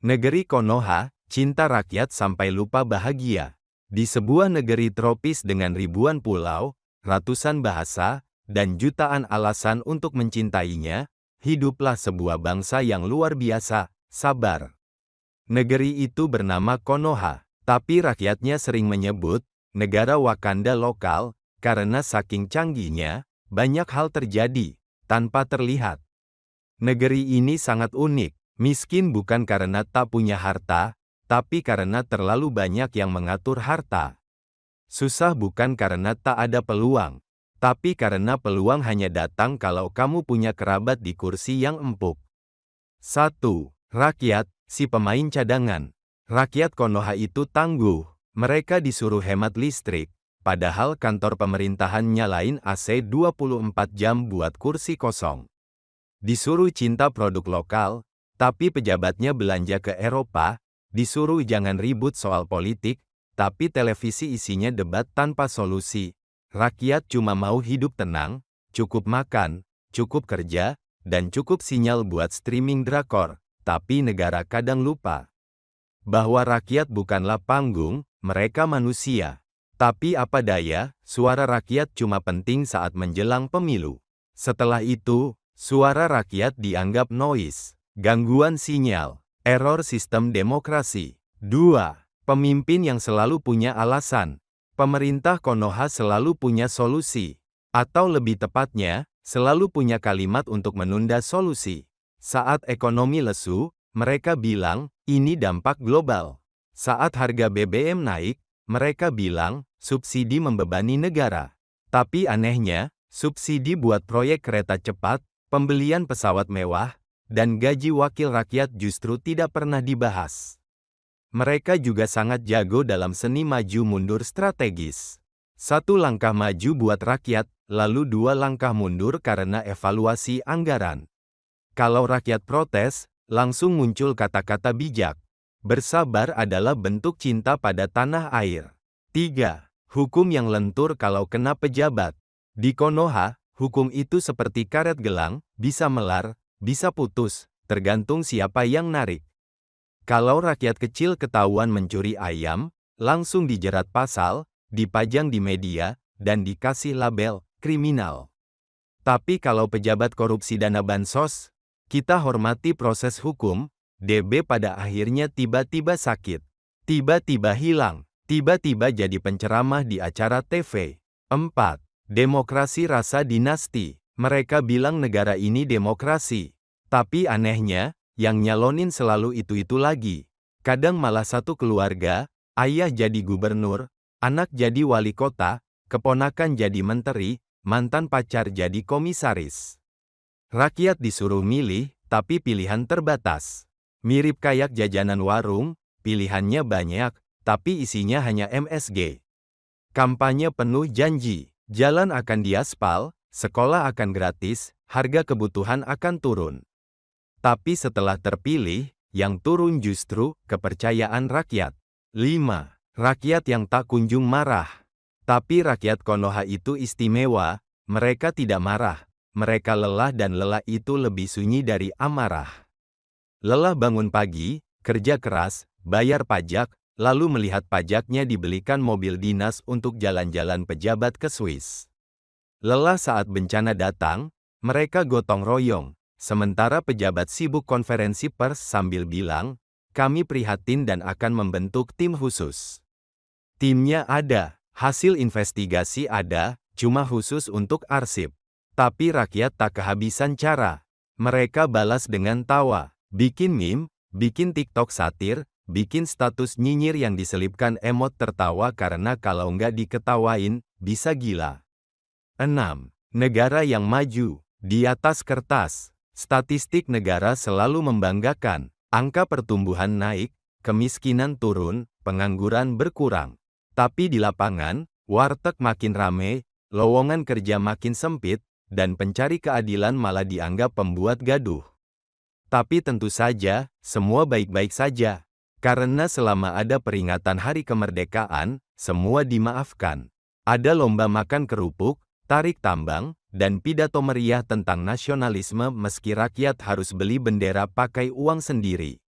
Negeri Konoha, cinta rakyat sampai lupa bahagia. Di sebuah negeri tropis dengan ribuan pulau, ratusan bahasa, dan jutaan alasan untuk mencintainya, hiduplah sebuah bangsa yang luar biasa, sabar. Negeri itu bernama Konoha, tapi rakyatnya sering menyebut, negara Wakanda lokal, karena saking canggihnya, banyak hal terjadi, tanpa terlihat. Negeri ini sangat unik. Miskin bukan karena tak punya harta, tapi karena terlalu banyak yang mengatur harta. Susah bukan karena tak ada peluang, tapi karena peluang hanya datang kalau kamu punya kerabat di kursi yang empuk. 1. Rakyat, si pemain cadangan. Rakyat Konoha itu tangguh. Mereka disuruh hemat listrik, padahal kantor pemerintahan nyalain AC 24 jam buat kursi kosong. Disuruh cinta produk lokal, tapi pejabatnya belanja ke Eropa, disuruh jangan ribut soal politik, tapi televisi isinya debat tanpa solusi. Rakyat cuma mau hidup tenang, cukup makan, cukup kerja, dan cukup sinyal buat streaming drakor, tapi negara kadang lupa bahwa rakyat bukanlah panggung, mereka manusia. Tapi apa daya, suara rakyat cuma penting saat menjelang pemilu. Setelah itu, suara rakyat dianggap noise. Gangguan sinyal, error sistem demokrasi. 2. Pemimpin yang selalu punya alasan. Pemerintah Konoha selalu punya solusi. Atau lebih tepatnya, selalu punya kalimat untuk menunda solusi. Saat ekonomi lesu, mereka bilang, ini dampak global. Saat harga BBM naik, mereka bilang, subsidi membebani negara. Tapi anehnya, subsidi buat proyek kereta cepat, pembelian pesawat mewah, dan gaji wakil rakyat justru tidak pernah dibahas. Mereka juga sangat jago dalam seni maju mundur strategis. 1 langkah maju buat rakyat, lalu 2 langkah mundur karena evaluasi anggaran. Kalau rakyat protes, langsung muncul kata-kata bijak. Bersabar adalah bentuk cinta pada tanah air. 3. Hukum yang lentur kalau kena pejabat. Di Konoha, hukum itu seperti karet gelang, bisa melar, bisa putus, tergantung siapa yang narik. Kalau rakyat kecil ketahuan mencuri ayam, langsung dijerat pasal, dipajang di media, dan dikasih label kriminal. Tapi kalau pejabat korupsi dana bansos, kita hormati proses hukum. DB pada akhirnya tiba-tiba sakit, tiba-tiba hilang, tiba-tiba jadi penceramah di acara TV. 4. Demokrasi rasa dinasti. Mereka bilang negara ini demokrasi. Tapi anehnya, yang nyalonin selalu itu-itu lagi. Kadang malah satu keluarga, ayah jadi gubernur, anak jadi wali kota, keponakan jadi menteri, mantan pacar jadi komisaris. Rakyat disuruh milih, tapi pilihan terbatas. Mirip kayak jajanan warung, pilihannya banyak, tapi isinya hanya MSG. Kampanye penuh janji, jalan akan diaspal, sekolah akan gratis, harga kebutuhan akan turun. Tapi setelah terpilih, yang turun justru kepercayaan rakyat. 5. Rakyat yang tak kunjung marah. Tapi rakyat Konoha itu istimewa, mereka tidak marah. Mereka lelah dan lelah itu lebih sunyi dari amarah. Lelah bangun pagi, kerja keras, bayar pajak, lalu melihat pajaknya dibelikan mobil dinas untuk jalan-jalan pejabat ke Swiss. Lelah saat bencana datang, mereka gotong royong, sementara pejabat sibuk konferensi pers sambil bilang, kami prihatin dan akan membentuk tim khusus. Timnya ada, hasil investigasi ada, cuma khusus untuk arsip. Tapi rakyat tak kehabisan cara. Mereka balas dengan tawa, bikin meme, bikin TikTok satir, bikin status nyinyir yang diselipkan emot tertawa karena kalau nggak diketawain, bisa gila. 6. Negara yang maju. Di atas kertas, statistik negara selalu membanggakan. Angka pertumbuhan naik, kemiskinan turun, pengangguran berkurang. Tapi di lapangan, warteg makin rame, lowongan kerja makin sempit, dan pencari keadilan malah dianggap pembuat gaduh. Tapi tentu saja, semua baik-baik saja. Karena selama ada peringatan Hari Kemerdekaan, semua dimaafkan. Ada lomba makan kerupuk, tarik tambang, dan pidato meriah tentang nasionalisme meski rakyat harus beli bendera pakai uang sendiri.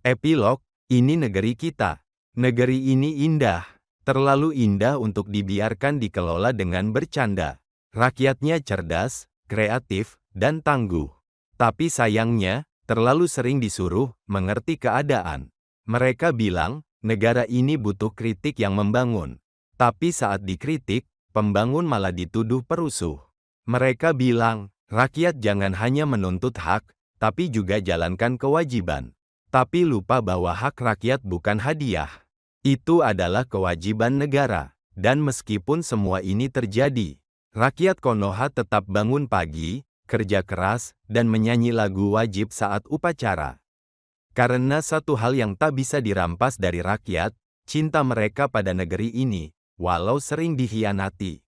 Epilog, ini negeri kita. Negeri ini indah. Terlalu indah untuk dibiarkan dikelola dengan bercanda. Rakyatnya cerdas, kreatif, dan tangguh. Tapi sayangnya, terlalu sering disuruh mengerti keadaan. Mereka bilang, negara ini butuh kritik yang membangun. Tapi saat dikritik, pembangun malah dituduh perusuh. Mereka bilang, rakyat jangan hanya menuntut hak, tapi juga jalankan kewajiban. Tapi lupa bahwa hak rakyat bukan hadiah. Itu adalah kewajiban negara. Dan meskipun semua ini terjadi, rakyat Konoha tetap bangun pagi, kerja keras, dan menyanyi lagu wajib saat upacara. Karena satu hal yang tak bisa dirampas dari rakyat, cinta mereka pada negeri ini, walau sering dikhianati.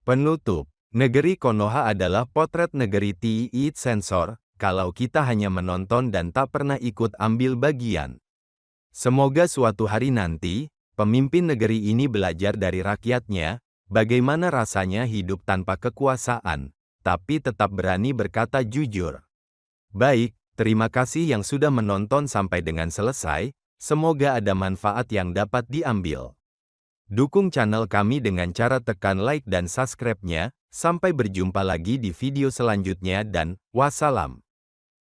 Penutup, negeri Konoha adalah potret negeri Tii Sensor, kalau kita hanya menonton dan tak pernah ikut ambil bagian. Semoga suatu hari nanti, pemimpin negeri ini belajar dari rakyatnya, bagaimana rasanya hidup tanpa kekuasaan, tapi tetap berani berkata jujur. Baik, terima kasih yang sudah menonton sampai dengan selesai, semoga ada manfaat yang dapat diambil. Dukung channel kami dengan cara tekan like dan subscribe-nya, sampai berjumpa lagi di video selanjutnya dan wassalam.